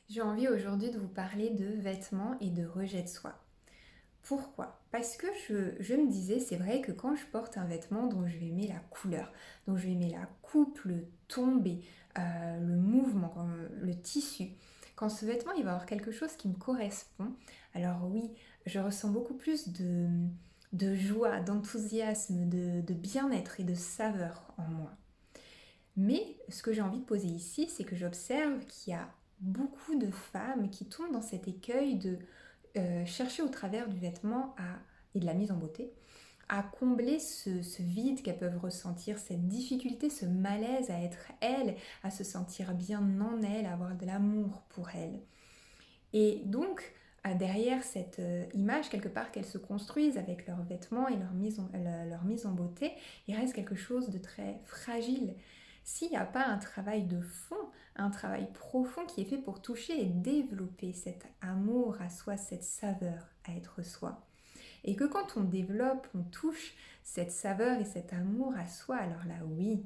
J'ai envie aujourd'hui de vous parler de vêtements et de rejet de soi. Pourquoi? Parce que je me disais, c'est vrai que quand je porte un vêtement dont je vais aimer la couleur, dont je vais aimer la coupe, le tombé, le mouvement, le tissu, quand ce vêtement il va avoir quelque chose qui me correspond, alors oui, je ressens beaucoup plus de joie, d'enthousiasme, de bien-être et de saveur en moi. Mais ce que j'ai envie de poser ici, c'est que j'observe qu'il y a beaucoup de femmes qui tombent dans cet écueil de chercher au travers du vêtement et de la mise en beauté à combler ce vide qu'elles peuvent ressentir, cette difficulté, ce malaise à être elles, à se sentir bien en elles, à avoir de l'amour pour elles. Et donc, derrière cette image, quelque part, qu'elles se construisent avec leurs vêtements et leur mise en beauté, il reste quelque chose de très fragile. S'il n'y a pas un travail de fond, un travail profond qui est fait pour toucher et développer cet amour à soi, cette saveur à être soi. Et que quand on développe, on touche cette saveur et cet amour à soi, alors là oui,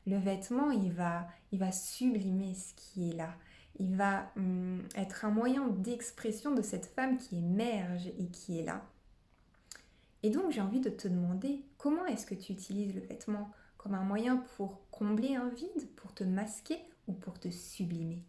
le vêtement il va sublimer ce qui est là. Il va être un moyen d'expression de cette femme qui émerge et qui est là. Et donc j'ai envie de te demander comment est-ce que tu utilises le vêtement comme un moyen pour combler un vide, pour te masquer ou pour te sublimer.